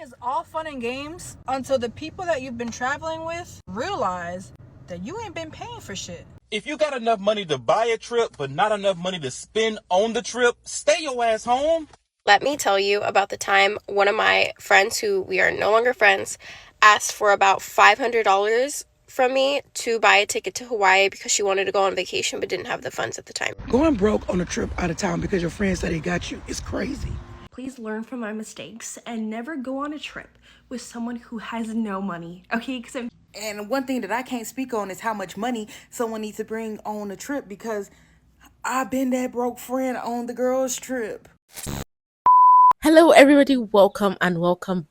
Is all fun and games until the people that you've been traveling with realize that you ain't been paying for shit. If you got enough money to buy a trip, but not enough money to spend on the trip, stay your ass home. Let me tell you about the time one of my friends, who we are no longer friends, asked for about $500 from me to buy a ticket to Hawaii because she wanted to go on vacation but didn't have the funds at the time. Going broke on a trip out of town because your friends said they got you is crazy. Please learn from my mistakes and never go on a trip with someone who has no money, okay? And one thing that I can't speak on is how much money someone needs to bring on a trip, because I've been that broke friend on the girls' trip. Hello everybody, welcome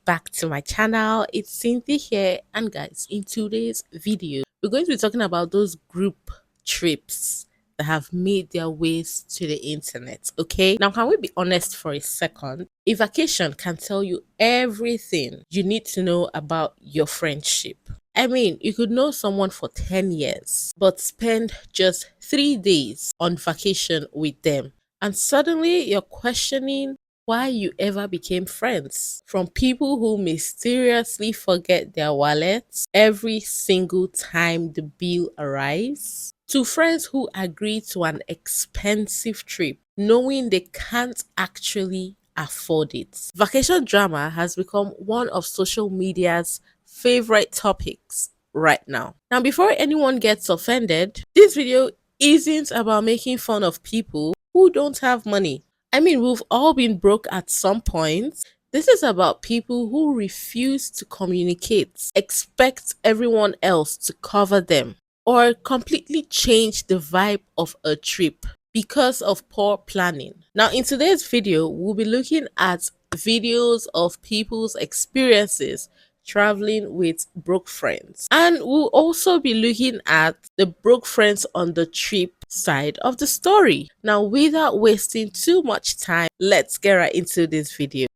back to my channel. It's Cynthia here, and guys, in today's video we're going to be talking about those group trips that have made their ways to the internet. Okay, now can we be honest for a second? A vacation can tell you everything you need to know about your friendship. I mean, you could know someone for 10 years but spend just 3 days on vacation with them, and suddenly you're questioning why you ever became friends. From people who mysteriously forget their wallets every single time the bill arrives, to friends who agree to an expensive trip knowing they can't actually afford it. Vacation drama has become one of social media's favorite topics right now. Now, before anyone gets offended, this video isn't about making fun of people who don't have money. I mean, we've all been broke at some point. This is about people who refuse to communicate, expect everyone else to cover them, or completely change the vibe of a trip because of poor planning. Now, in today's video, we'll be looking at videos of people's experiences traveling with broke friends, and we'll also be looking at the broke friends on the trip side of the story. Now, without wasting too much time, let's get right into this video.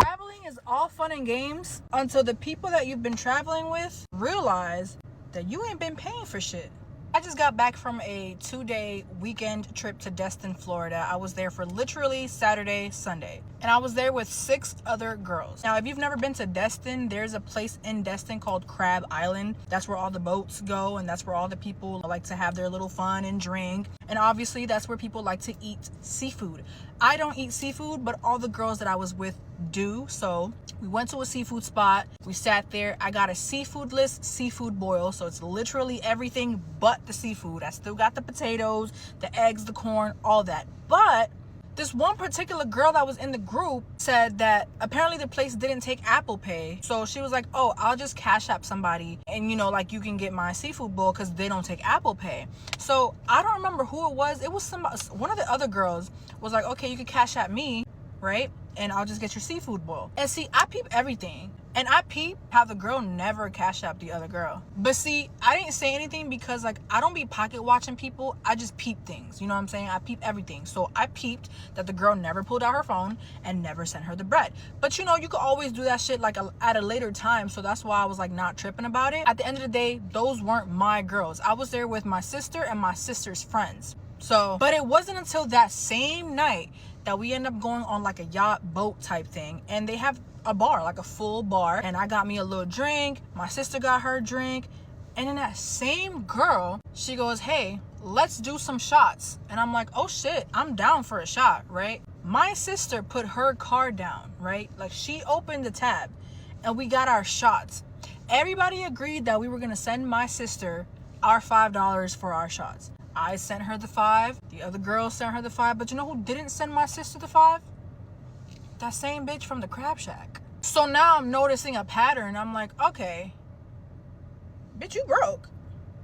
Traveling is all fun and games until the people that you've been traveling with realize that you ain't been paying for shit. I just got back from a 2-day weekend trip to Destin, Florida. I was there for literally Saturday, Sunday. And I was there with 6 other girls. Now, if you've never been to Destin, there's a place in Destin called Crab Island. That's where all the boats go, and that's where all the people like to have their little fun and drink. And obviously, that's where people like to eat seafood. I don't eat seafood, but all the girls that I was with do. So we went to a seafood spot. We sat there. I got a seafoodless seafood boil. So it's literally everything but the seafood. I still got the potatoes, the eggs, the corn, all that. But this one particular girl that was in the group said that apparently the place didn't take Apple Pay. So she was like, oh, I'll just Cash App somebody, and like you can get my seafood bowl because they don't take Apple Pay. So I don't remember who it was. It was one of the other girls was like, okay, you can Cash App me, right? And I'll just get your seafood bowl. And see, I peep everything. And I peep how the girl never Cash Apped the other girl. But see, I didn't say anything because I don't be pocket watching people. I just peep things. You know what I'm saying? I peep everything. So I peeped that the girl never pulled out her phone and never sent her the bread. But you could always do that shit at a later time. So that's why I was not tripping about it. At the end of the day, those weren't my girls. I was there with my sister and my sister's friends. So, but it wasn't until that same night that we end up going on a yacht boat type thing, and they have a bar, a full bar, and I got me a little drink, my sister got her drink, and then that same girl, she goes, hey, let's do some shots. And I'm like, oh shit, I'm down for a shot, right? My sister put her card down, right? She opened the tab and we got our shots. Everybody agreed that we were gonna send my sister our $5 for our shots. I sent her the 5. The other girl sent her the 5. But you know who didn't send my sister the 5? That same bitch from the Crab Shack. So now I'm noticing a pattern. I'm like, okay, bitch, you broke.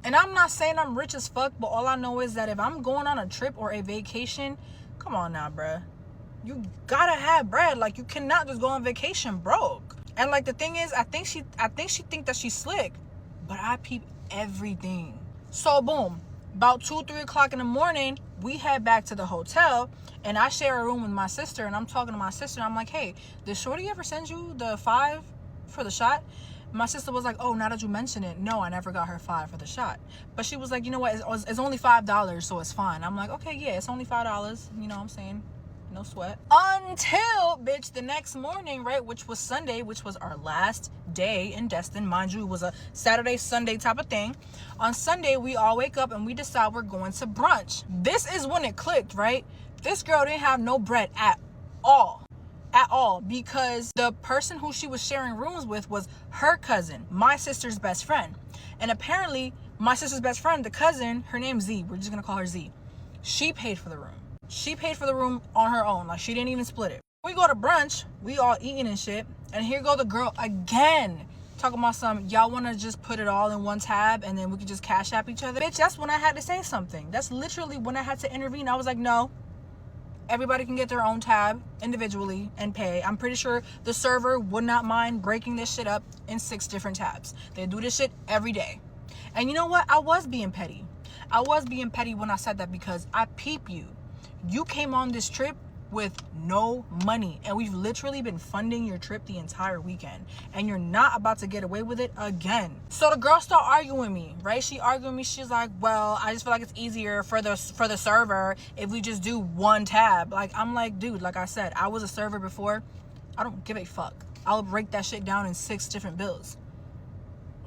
And I'm not saying I'm rich as fuck, but all I know is that if I'm going on a trip or a vacation, come on now, bruh. You gotta have bread. You cannot just go on vacation broke. And the thing is, I think she think that she's slick, but I peep everything. So boom. About 2-3 o'clock in the morning, we head back to the hotel, and I share a room with my sister, and I'm talking to my sister, and I'm like, hey, did Shorty ever send you the 5 for the shot? My sister was like, oh, now that you mention it, no, I never got her 5 for the shot. But she was like, you know what, it's only $5, so it's fine. I'm like, okay, yeah, it's only $5, you know what I'm saying? no sweat. Until, bitch, the next morning, right, which was Sunday, which was our last day in Destin. Mind you, it was a Saturday, Sunday type of thing. On Sunday, we all wake up and we decide we're going to brunch. This is when it clicked, right? This girl didn't have no bread at all. At all, because the person who she was sharing rooms with was her cousin, my sister's best friend. And apparently, my sister's best friend, the cousin, her name's Z, we're just gonna call her Z. She paid for the room. She paid for the room on her own. Like, she didn't even split it. We go to brunch, we all eating and shit, and here go the girl again, talking about some, y'all wanna just put it all in one tab and then we could just cash app each other. Bitch, that's when I had to say something. That's literally when I had to intervene. I was like, no. Everybody can get their own tab individually and pay. I'm pretty sure the server would not mind breaking this shit up in 6 different tabs. They do this shit every day. And you know what? I was being petty. I was being petty when I said that, because I peep you. You came on this trip with no money, and we've literally been funding your trip the entire weekend, and you're not about to get away with it again. So the girl started arguing with me, right? She argued with me. She's like, well, I just feel like it's easier for the server if we just do one tab. Like, I'm like, dude, like I said, I was a server before. I don't give a fuck. I'll break that shit down in 6 different bills.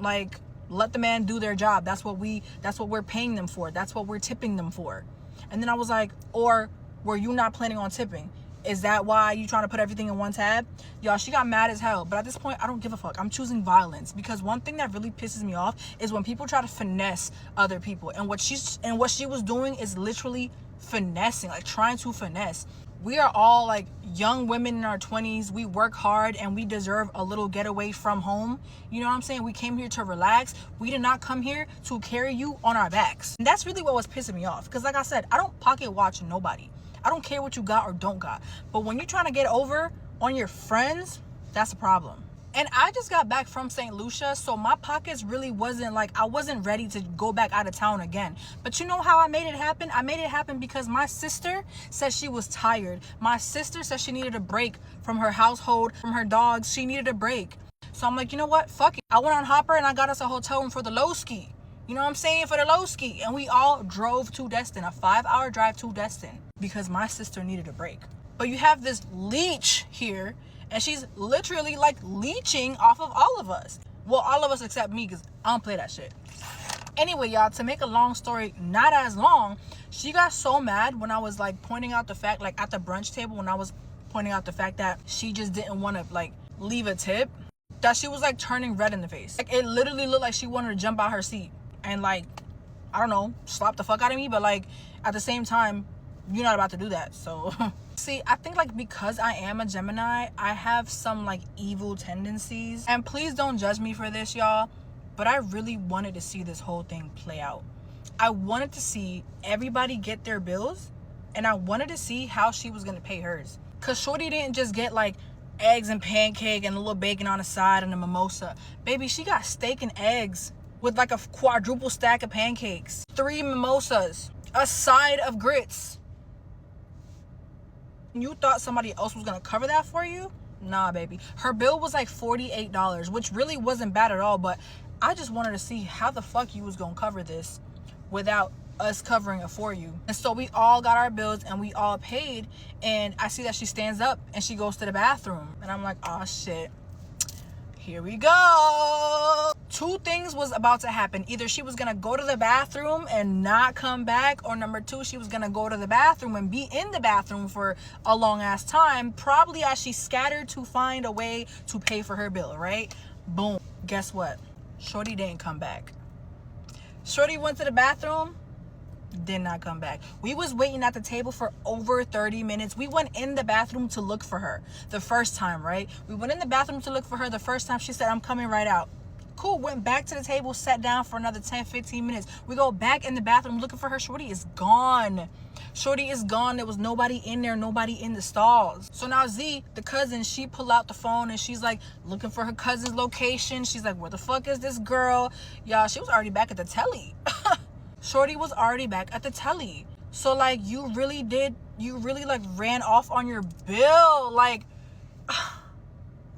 Like, let the man do their job. That's what we're paying them for. That's what we're tipping them for. And then I was like, or were you not planning on tipping? Is that why you trying to put everything in one tab? Y'all, she got mad as hell. But at this point, I don't give a fuck. I'm choosing violence, because one thing that really pisses me off is when people try to finesse other people. And what she was doing is literally finessing, like trying to finesse. We are all like young women in our 20s. We work hard and we deserve a little getaway from home. You know what I'm saying? We came here to relax. We did not come here to carry you on our backs. And that's really what was pissing me off. Because like I said, I don't pocket watch nobody. I don't care what you got or don't got. But when you're trying to get over on your friends, that's a problem. And I just got back from St. Lucia, so my pockets really wasn't like, I wasn't ready to go back out of town again. But you know how I made it happen? I made it happen because my sister said she was tired. My sister said she needed a break from her household, from her dogs. She needed a break. So I'm like, you know what? Fuck it. I went on Hopper and I got us a hotel room for the low ski. You know what I'm saying? For the low ski. And we all drove to Destin, a 5-hour drive to Destin, because my sister needed a break. But you have this leech here, and she's literally like leeching off of all of us. Well, all of us except me, because I don't play that shit. Anyway, y'all, to make a long story not as long, she got so mad when I was like pointing out the fact, like at the brunch table, when I was pointing out the fact that she just didn't want to like leave a tip, that she was like turning red in the face. Like, it literally looked like she wanted to jump out her seat and like, I don't know, slap the fuck out of me. But like, at the same time, you're not about to do that. So see, I think like because I am a Gemini, I have some like evil tendencies. And please don't judge me for this, y'all, but I really wanted to see this whole thing play out. I wanted to see everybody get their bills, and I wanted to see how she was gonna pay hers. Cause shorty didn't just get like eggs and pancake and a little bacon on the side and a mimosa. Baby, she got steak and eggs with like a quadruple stack of pancakes, 3 mimosas, a side of grits. You thought somebody else was gonna cover that for you? Nah, baby. Her bill was like $48, which really wasn't bad at all, but I just wanted to see how the fuck you was gonna cover this without us covering it for you. And so we all got our bills and we all paid, and I see that she stands up and she goes to the bathroom, and I'm like, oh shit, here we go. 2 things was about to happen. Either she was gonna go to the bathroom and not come back, or number 2, she was gonna go to the bathroom and be in the bathroom for a long ass time, probably as she scattered to find a way to pay for her bill, right? Boom. Guess what? Shorty didn't come back. Shorty went to the bathroom, did not come back. We was waiting at the table for over 30 minutes. We went in the bathroom to look for her the first time, right? We went in the bathroom to look for her the first time. She said, I'm coming right out. Cool. Went back to the table, sat down for another 10-15 minutes. We go back in the bathroom looking for her. Shorty is gone. Shorty is gone. There was nobody in there, nobody in the stalls. So now Z, the cousin, she pull out the phone and she's like looking for her cousin's location. She's like, where the fuck is this girl? Y'all, she was already back at the telly. Shorty was already back at the telly. So like, you really like ran off on your bill. Like,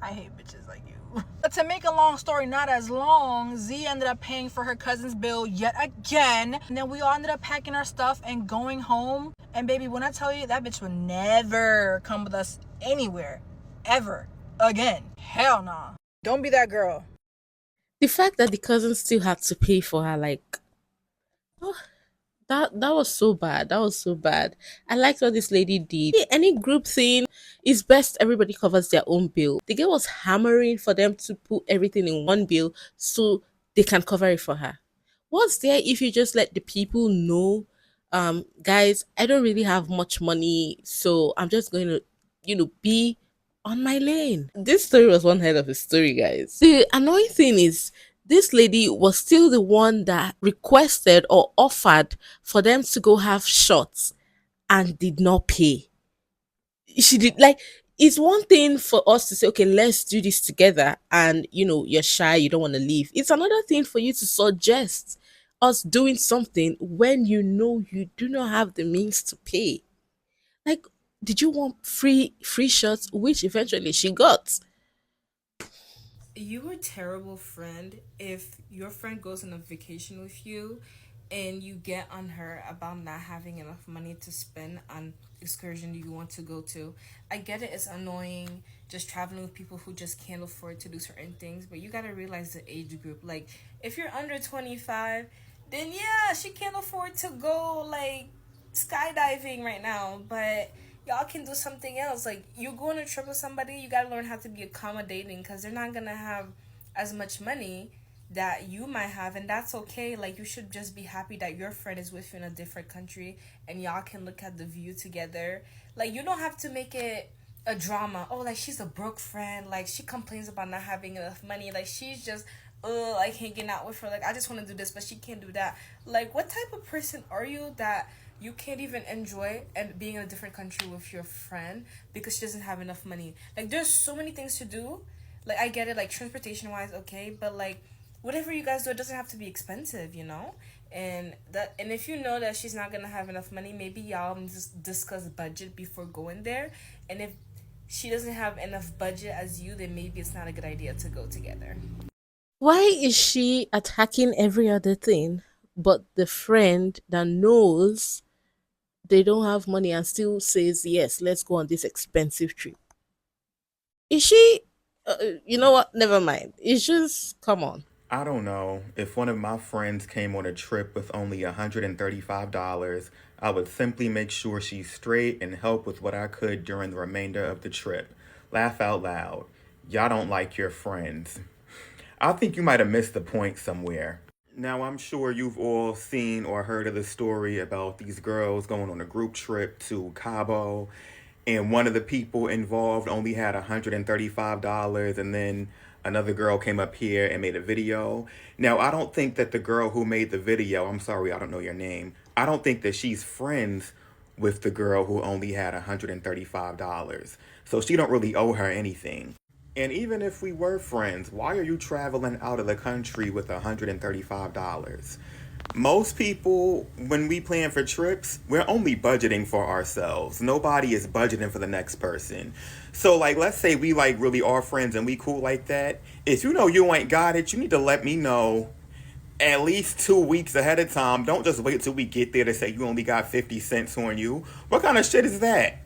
I hate bitches like you. But to make a long story not as long, Z ended up paying for her cousin's bill yet again. And then we all ended up packing our stuff and going home. And baby, when I tell you, that bitch would never come with us anywhere. Ever. Again. Hell nah. Don't be that girl. The fact that the cousin still had to pay for her, like, oh, that was so bad. That was so bad. I liked what this lady did. Any group thing, it's best everybody covers their own bill. The girl was hammering for them to put everything in one bill so they can cover it for her. What's there if you just let the people know, guys, I don't really have much money, so I'm just going to, be on my lane. This story was one hell of a story, guys. The annoying thing is this lady was still the one that requested or offered for them to go have shots and did not pay. She did, like, it's one thing for us to say, okay, let's do this together, and you're shy, you don't want to leave. It's another thing for you to suggest us doing something when you do not have the means to pay. Like, did you want free shots, which eventually she got? You a terrible friend if your friend goes on a vacation with you and you get on her about not having enough money to spend on excursion you want to go to. I get it, it's annoying just traveling with people who just can't afford to do certain things, but you gotta realize the age group. Like, if you're under 25, then yeah, she can't afford to go like skydiving right now, but y'all can do something else. Like, you go on a trip with somebody, you gotta learn how to be accommodating because they're not gonna have as much money that you might have, and that's okay. Like, you should just be happy that your friend is with you in a different country and y'all can look at the view together. Like, you don't have to make it a drama. Oh, like, she's a broke friend, like, she complains about not having enough money, like, she's just like hanging out with her, like, I just want to do this but she can't do that. Like, what type of person are you that you can't even enjoy and being in a different country with your friend because she doesn't have enough money? Like, there's so many things to do. Like, I get it, like, transportation wise, okay, but like, whatever you guys do, it doesn't have to be expensive, and if you know that she's not gonna have enough money, maybe y'all just discuss budget before going there. And if she doesn't have enough budget as you, then maybe it's not a good idea to go together. Why is she attacking every other thing but the friend that knows they don't have money and still says, yes, let's go on this expensive trip? Is she, you know what? Never mind. It's just, come on. I don't know. If one of my friends came on a trip with only $135, I would simply make sure she's straight and help with what I could during the remainder of the trip. Laugh out loud. Y'all don't like your friends. I think you might have missed the point somewhere. Now, I'm sure you've all seen or heard of the story about these girls going on a group trip to Cabo, and one of the people involved only had $135, and then another girl came up here and made a video. Now, I don't think that the girl who made the video, I'm sorry, I don't know your name, I don't think that she's friends with the girl who only had $135. So she don't really owe her anything. And even if we were friends, why are you traveling out of the country with $135? Most people, when we plan for trips, we're only budgeting for ourselves. Nobody is budgeting for the next person. So, like, let's say we, like, really are friends and we cool like that. If you know you ain't got it, you need to let me know at least 2 weeks ahead of time. Don't just wait till we get there to say you only got 50 cents on you. What kind of shit is that?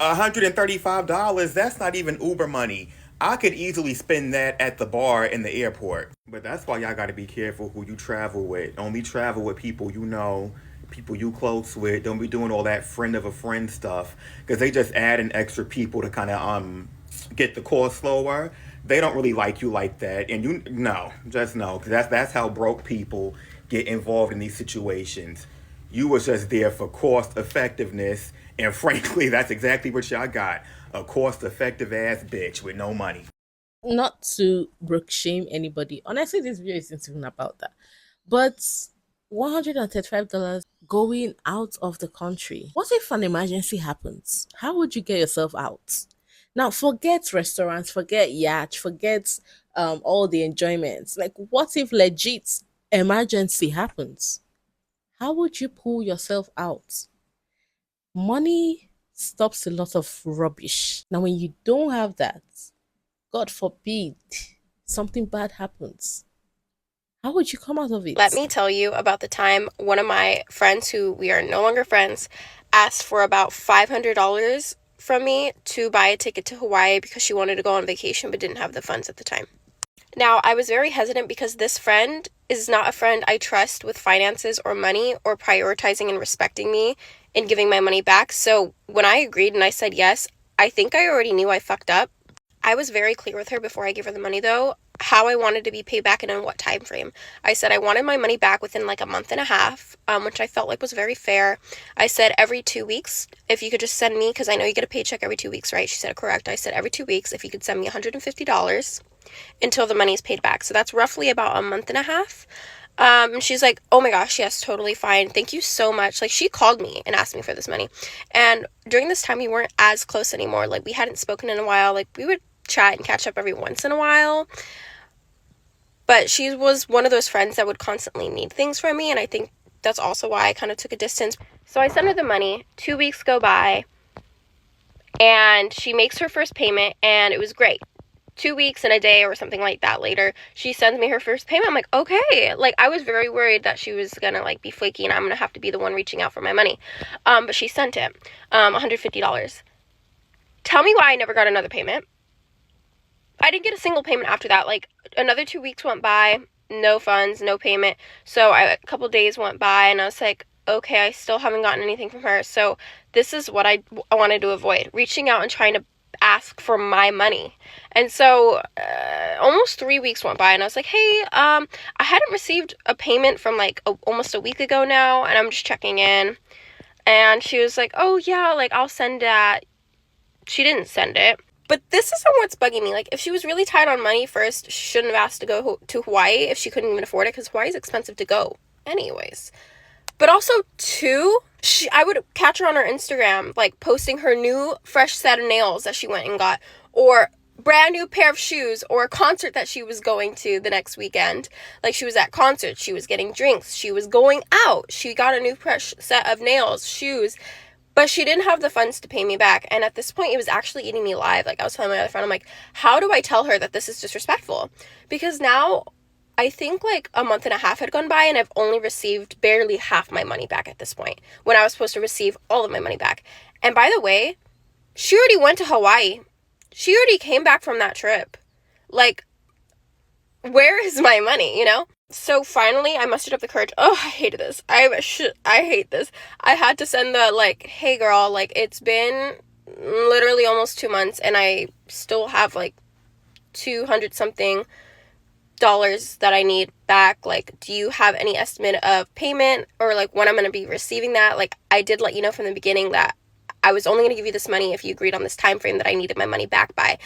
$135, that's not even Uber money. I could easily spend that at the bar in the airport. But that's why y'all gotta be careful who you travel with. Only travel with people you know, people you close with. Don't be doing all that friend of a friend stuff, because they just add in extra people to kind of get the course slower. They don't really like you like that, and just no, because that's how broke people get involved in these situations. You was just there for cost effectiveness, and frankly, that's exactly what y'all got. A cost effective ass bitch with no money. Not to broke shame anybody. Honestly, this video isn't even about that. But $135 going out of the country. What if an emergency happens? How would you get yourself out? Now, forget restaurants, forget yacht, forget all the enjoyments. Like, what if legit emergency happens? How would you pull yourself out? Money stops a lot of rubbish. Now, when you don't have that, God forbid something bad happens. How would you come out of it? Let me tell you about the time one of my friends, who we are no longer friends, asked for about $500 from me to buy a ticket to Hawaii because she wanted to go on vacation but didn't have the funds at the time. Now, I was very hesitant because this friend is not a friend I trust with finances or money or prioritizing and respecting me and giving my money back. So when I agreed and I said yes, I think I already knew I fucked up. I was very clear with her before I gave her the money, though, how I wanted to be paid back and in what time frame. I said I wanted my money back within like a month and a half, which I felt like was very fair. I said every 2 weeks, if you could just send me, because I know you get a paycheck every 2 weeks, right? She said, correct. I said every 2 weeks, if you could send me $150 until the money is paid back. So that's roughly about a month and a half. And she's like, oh my gosh, yes, totally fine. Thank you so much. Like, she called me and asked me for this money. And during this time, we weren't as close anymore. Like, we hadn't spoken in a while. Like, we would chat and catch up every once in a while. But she was one of those friends that would constantly need things from me. And I think that's also why I kind of took a distance. So I sent her the money. 2 weeks go by. And she makes her first payment. And it was great. 2 weeks and a day or something like that later, she sends me her first payment. I'm like, okay. Like, I was very worried that she was gonna like be flaky and I'm gonna have to be the one reaching out for my money. But she sent it, $150. Tell me why I never got another payment. I didn't get a single payment after that. Like, another 2 weeks went by, no funds, no payment. So a couple days went by and I was like, okay, I still haven't gotten anything from her. So this is what I wanted to avoid, reaching out and trying to ask for my money. And so almost 3 weeks went by and I was like, hey, I hadn't received a payment from like almost a week ago now, and I'm just checking in. And she was like, oh yeah, like I'll send that. She didn't send it. But this isn't what's bugging me. Like, if she was really tight on money, first, she shouldn't have asked to go to Hawaii if she couldn't even afford it, because Hawaii's expensive to go anyways. But also, two, I would catch her on her Instagram, like, posting her new fresh set of nails that she went and got, or brand new pair of shoes, or a concert that she was going to the next weekend. Like, she was at concerts, she was getting drinks, she was going out, she got a new fresh set of nails, shoes, but she didn't have the funds to pay me back. And at this point, it was actually eating me alive. Like, I was telling my other friend, I'm like, how do I tell her that this is disrespectful? Because now, I think like a month and a half had gone by and I've only received barely half my money back at this point, when I was supposed to receive all of my money back. And by the way, she already went to Hawaii. She already came back from that trip. Like, where is my money, you know? So finally, I mustered up the courage. Oh, I hated this. I hate this. I had to send the, like, hey girl, like, it's been literally almost 2 months and I still have like 200 something dollars that I need back. Like, do you have any estimate of payment or like when I'm going to be receiving that? Like, I did let you know from the beginning that I was only going to give you this money if you agreed on this time frame that I needed my money back by.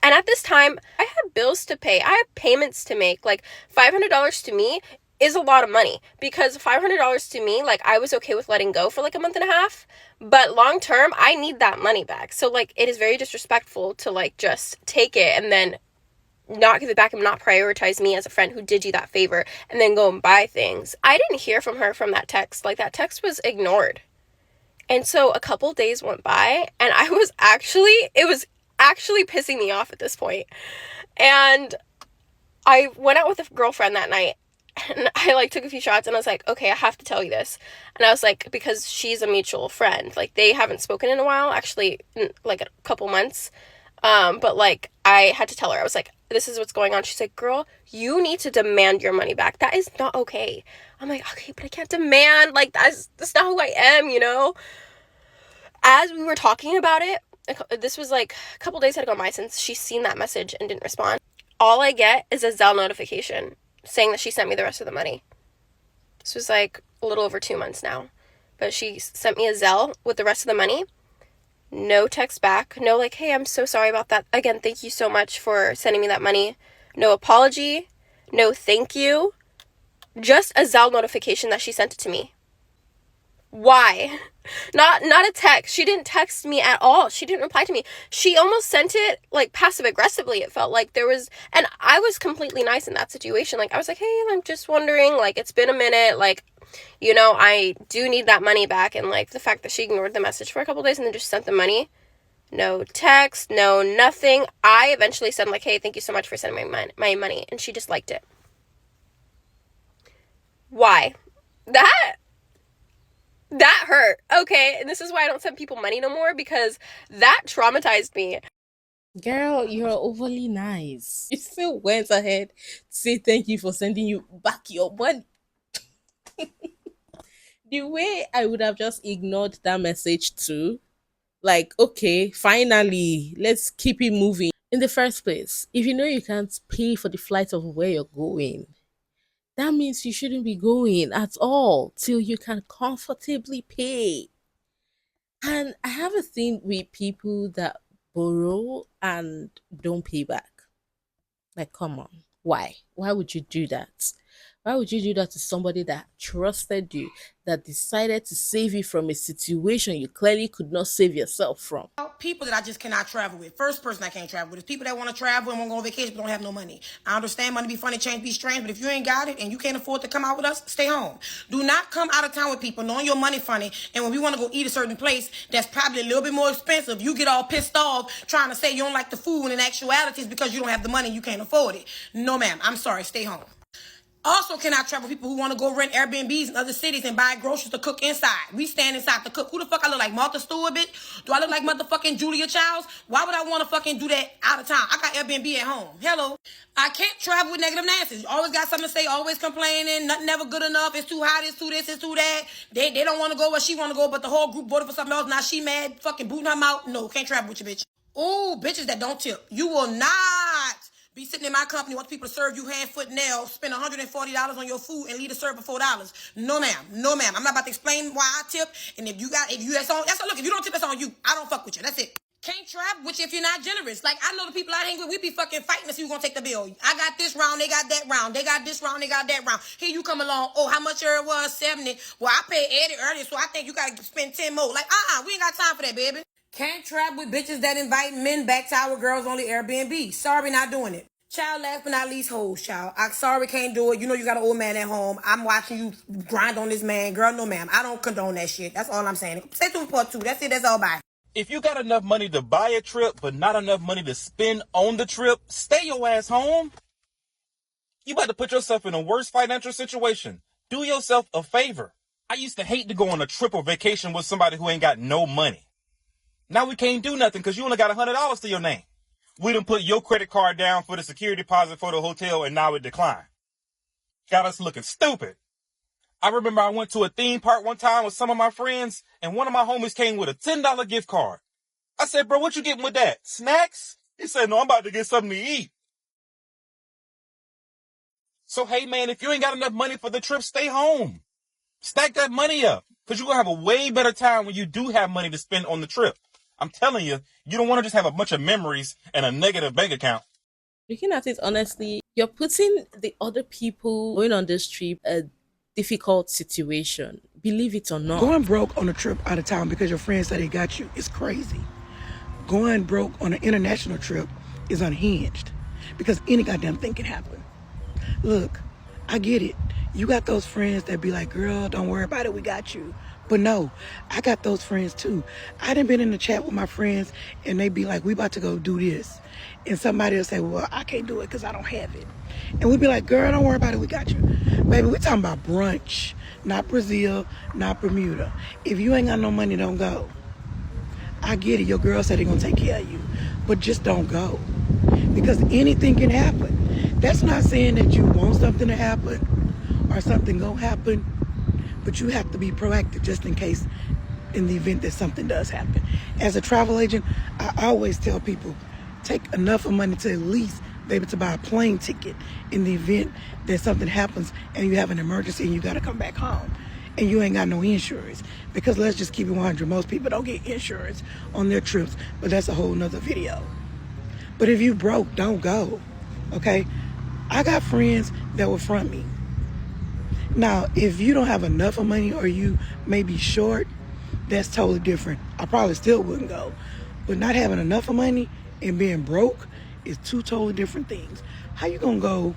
And at this time, I had bills to pay. I had payments to make. Like, $500 to me is a lot of money, because $500 to me, like, I was okay with letting go for like a month and a half, but long term, I need that money back. So like, it is very disrespectful to like just take it and then not give it back and not prioritize me as a friend who did you that favor and then go and buy things. I didn't hear from her from that text. Like, that text was ignored. And so a couple days went by and it was actually pissing me off at this point. And I went out with a girlfriend that night and I like took a few shots and I was like, okay, I have to tell you this. And I was like, because she's a mutual friend. Like, they haven't spoken in a while, actually, like a couple months. But like, I had to tell her. I was like, this is what's going on. She's like, girl, you need to demand your money back. That is not okay. I'm like, okay, but I can't demand. Like, that's not who I am, you know? As we were talking about it, this was like a couple days had gone by since she's seen that message and didn't respond. All I get is a Zelle notification saying that she sent me the rest of the money. This was like a little over 2 months now. But she sent me a Zelle with the rest of the money. No text back. No like, hey, I'm so sorry about that. Again, thank you so much for sending me that money. No apology. No thank you. Just a Zelle notification that she sent it to me. Why? Not a text. She didn't text me at all. She didn't reply to me. She almost sent it like passive aggressively. It felt like there was, and I was completely nice in that situation. Like, I was like, hey, I'm just wondering, like, it's been a minute, like, you know, I do need that money back. And like, the fact that she ignored the message for a couple days and then just sent the money, No text, no nothing. I eventually said, like, hey, thank you so much for sending my money. And she just liked it. Why? That hurt. Okay, and this is why I don't send people money no more, because that traumatized me. Girl, you're overly nice. You still went ahead to say thank you for sending you back your money. The way I would have just ignored that message too. Like, okay, finally, let's keep it moving. In the first place, if you know you can't pay for the flight of where you're going, that means you shouldn't be going at all till you can comfortably pay. And I have a thing with people that borrow and don't pay back. Like, come on. Why? Why would you do that? Why would you do that to somebody that trusted you, that decided to save you from a situation you clearly could not save yourself from? People that I just cannot travel with. First person I can't travel with is people that want to travel and want to go on vacation but don't have no money. I understand money be funny, change be strange, but if you ain't got it and you can't afford to come out with us, stay home. Do not come out of town with people knowing your money funny, and when we want to go eat a certain place that's probably a little bit more expensive, you get all pissed off trying to say you don't like the food when in actuality it's because you don't have the money and you can't afford it. No, ma'am. I'm sorry. Stay home. Also, cannot travel with people who want to go rent Airbnbs in other cities and buy groceries to cook inside. We stand inside to cook. Who the fuck I look like? Martha Stewart, bitch? Do I look like motherfucking Julia Childs? Why would I want to fucking do that out of town? I got Airbnb at home. Hello. I can't travel with negative Nancy's. Always got something to say, always complaining, nothing never good enough, it's too hot, it's too this, it's too that. They don't want to go where she want to go, but the whole group voted for something else. Now she mad, fucking booting her mouth. No, can't travel with you, bitch. Ooh, bitches that don't tip. You will not be sitting in my company, want people to serve you hand, foot, nails, spend $140 on your food and leave the server for $4. No, ma'am. No, ma'am. I'm not about to explain why I tip. And if you that's on, look, if you don't tip, that's on you. I don't fuck with you. That's it. Can't travel with you if you're not generous. Like, I know the people I hang with, we be fucking fighting to see who's gonna take the bill. I got this round, they got that round. They got this round, they got that round. Here you come along. Oh, how much it was? 70. Well, I paid 80 earlier, so I think you gotta spend 10 more. Like, we ain't got time for that, baby. Can't travel with bitches that invite men back to our girls only Airbnb. Sorry, not doing it. Child, last but not least, hoes, child. I sorry can't do it. You know you got an old man at home. I'm watching you grind on this man. Girl, no ma'am. I don't condone that shit. That's all I'm saying. Stay tuned for part 2. That's it. That's all. Bye. If you got enough money to buy a trip, but not enough money to spend on the trip, stay your ass home. You about to put yourself in a worse financial situation. Do yourself a favor. I used to hate to go on a trip or vacation with somebody who ain't got no money. Now we can't do nothing because you only got $100 to your name. We done put your credit card down for the security deposit for the hotel, and now it declined. Got us looking stupid. I remember I went to a theme park one time with some of my friends, and one of my homies came with a $10 gift card. I said, bro, what you getting with that? Snacks? He said, no, I'm about to get something to eat. So, hey, man, if you ain't got enough money for the trip, stay home. Stack that money up, because you're going to have a way better time when you do have money to spend on the trip. I'm telling you, you don't want to just have a bunch of memories and a negative bank account. Looking at it honestly, you're putting the other people going on this trip a difficult situation. Believe it or not. Going broke on a trip out of town because your friends say they got you is crazy. Going broke on an international trip is unhinged because any goddamn thing can happen. Look, I get it. You got those friends that be like, girl, don't worry about it, we got you. But no, I got those friends too. I done been in the chat with my friends and they be like, we about to go do this. And somebody will say, well, I can't do it because I don't have it. And we be like, girl, don't worry about it, we got you. Baby, we talking about brunch, not Brazil, not Bermuda. If you ain't got no money, don't go. I get it, your girl said they gonna take care of you, but just don't go. Because anything can happen. That's not saying that you want something to happen or something gonna happen, but you have to be proactive just in case, in the event that something does happen. As a travel agent, I always tell people, take enough of money to at least be able to buy a plane ticket in the event that something happens and you have an emergency and you gotta come back home and you ain't got no insurance. Because let's just keep it 100, most people don't get insurance on their trips, but that's a whole nother video. But if you broke, don't go, okay? I got friends that will front me. Now, if you don't have enough of money or you may be short, that's totally different. I probably still wouldn't go. But not having enough of money and being broke is two totally different things. How you gonna go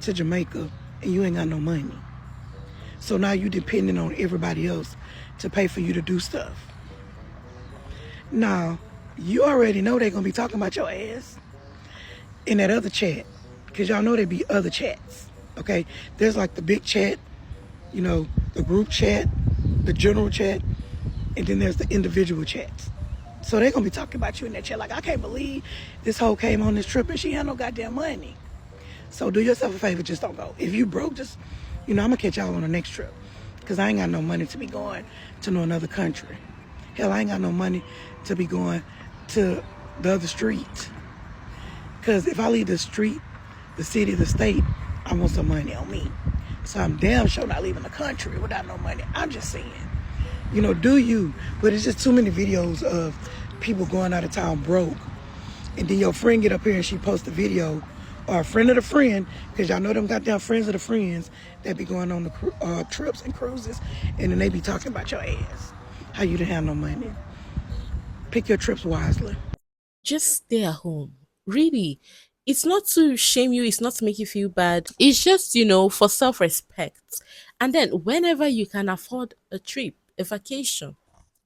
to Jamaica and you ain't got no money? So now you depending on everybody else to pay for you to do stuff. Now, you already know they're gonna be talking about your ass in that other chat, because y'all know there be other chats. Okay, there's like the big chat, you know, the group chat, the general chat, and then there's the individual chats. So they're gonna be talking about you in that chat. Like, I can't believe this hoe came on this trip and she had no goddamn money. So do yourself a favor, just don't go. If you broke, just, I'm gonna catch y'all on the next trip. Cause I ain't got no money to be going to no another country. Hell, I ain't got no money to be going to the other street. Cause if I leave the street, the city, the state, I want some money on me. So I'm damn sure not leaving the country without no money. I'm just saying, do you? But it's just too many videos of people going out of town broke. And then your friend get up here and she post a video, or a friend of the friend, because y'all know them goddamn friends of the friends that be going on the trips and cruises, and then they be talking about your ass. How you didn't have no money. Pick your trips wisely. Just stay at home. Really. It's not to shame you, it's not to make you feel bad. It's just, for self respect. And then, whenever you can afford a trip, a vacation,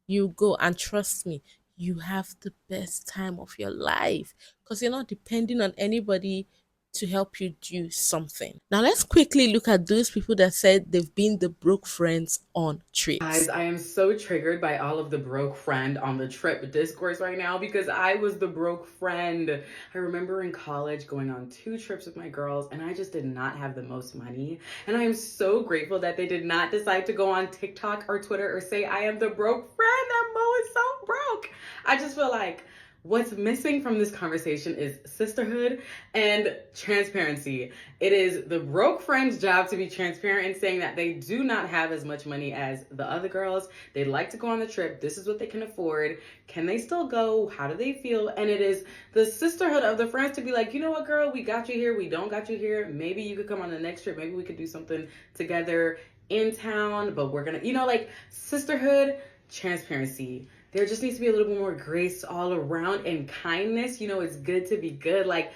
you go, and trust me, you have the best time of your life because you're not depending on anybody to help you do something. Now, let's quickly look at those people that said they've been the broke friends on trips. Guys, I am so triggered by all of the broke friend on the trip discourse right now because I was the broke friend. I remember in college going on 2 trips with my girls and I just did not have the most money. And I am so grateful that they did not decide to go on TikTok or Twitter or say I am the broke friend. That Mo is so broke. I just feel like what's missing from this conversation is sisterhood and transparency. It is the broke friend's job to be transparent in saying that they do not have as much money as the other girls. They'd like to go on the trip. This is what they can afford. Can they still go? How do they feel? And it is the sisterhood of the friends to be like, you know what, girl, we got you here. We don't got you here. Maybe you could come on the next trip. Maybe we could do something together in town, but we're gonna, like sisterhood, transparency. There just needs to be a little bit more grace all around and kindness. It's good to be good. Like,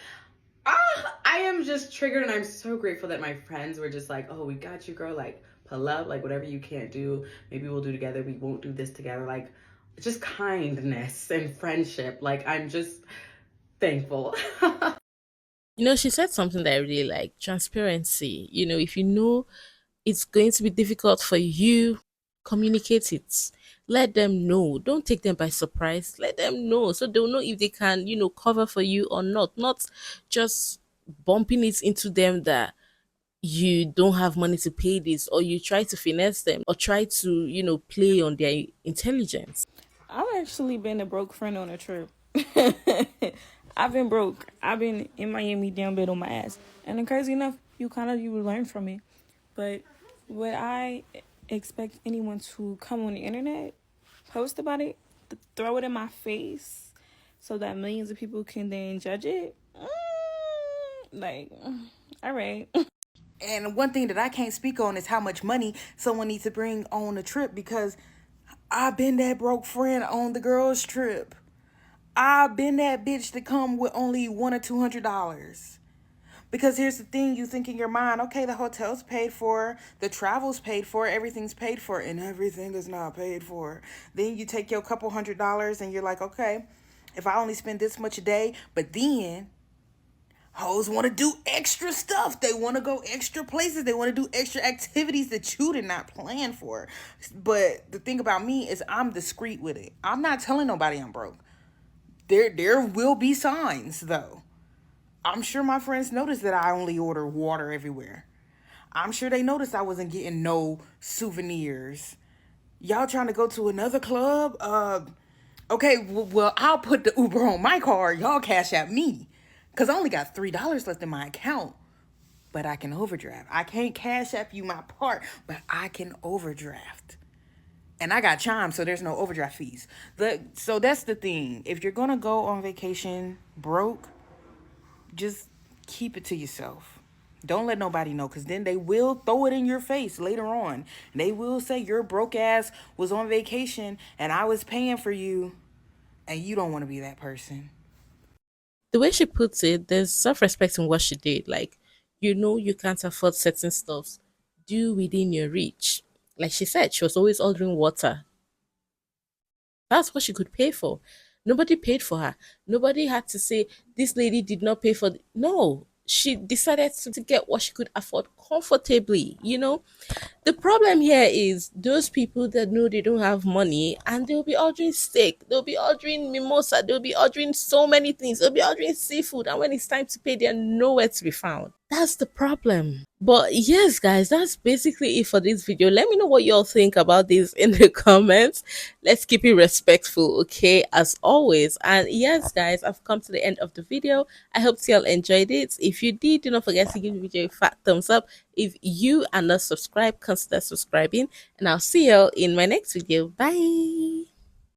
I am just triggered and I'm so grateful that my friends were just like, oh, we got you, girl. Like, pull up, like whatever you can't do, maybe we'll do together. We won't do this together. Like, just kindness and friendship. Like, I'm just thankful. She said something that I really like, transparency. If you know it's going to be difficult for you, communicate it. Let them know. Don't take them by surprise. Let them know so they'll know if they can, cover for you or not. Not just bumping it into them that you don't have money to pay this, or you try to finesse them, or try to, play on their intelligence. I've actually been a broke friend on a trip. I've been broke. I've been in Miami down bed on my ass. And then crazy enough, you learn from it. But would I expect anyone to come on the internet, post about it, throw it in my face so that millions of people can then judge it? All right. And one thing that I can't speak on is how much money someone needs to bring on a trip, because I've been that broke friend on the girls' trip. I've been that bitch to come with only $100 or $200. Because here's the thing, you think in your mind, okay, the hotel's paid for, the travel's paid for, everything's paid for, and everything is not paid for. Then you take your couple $100 and you're like, okay, if I only spend this much a day, but then hoes want to do extra stuff. They want to go extra places. They want to do extra activities that you did not plan for. But the thing about me is I'm discreet with it. I'm not telling nobody I'm broke. There will be signs, though. I'm sure my friends noticed that I only order water everywhere. I'm sure they noticed I wasn't getting no souvenirs. Y'all trying to go to another club? Okay, well, I'll put the Uber on my card. Y'all cash out me. Because I only got $3 left in my account. But I can overdraft. I can't cash app you my part, but I can overdraft. And I got Chime, so there's no overdraft fees. So that's the thing. If you're going to go on vacation broke, just keep it to yourself. Don't let nobody know, because then they will throw it in your face later on. They will say your broke ass was on vacation and I was paying for you, and you don't want to be that person. The way she puts it, there's self-respect in what she did. Like, you can't afford certain stuffs. Do within your reach. Like she said, she was always ordering water. That's what she could pay for. Nobody paid for her. Nobody had to say this lady did not pay for no, she decided to get what she could afford comfortably, you know. The problem here is those people that know they don't have money and they'll be ordering steak, they'll be ordering mimosa, they'll be ordering so many things, they'll be ordering seafood, and when it's time to pay, they're nowhere to be found. That's the problem. But yes, guys, that's basically it for this video. Let me know what y'all think about this in the comments. Let's keep it respectful, okay, as always. And yes, guys, I've come to the end of the video. I hope y'all enjoyed it. If you did, do not forget to give the video a fat thumbs up. If you are not subscribed, consider subscribing, and I'll see you in my next video. Bye.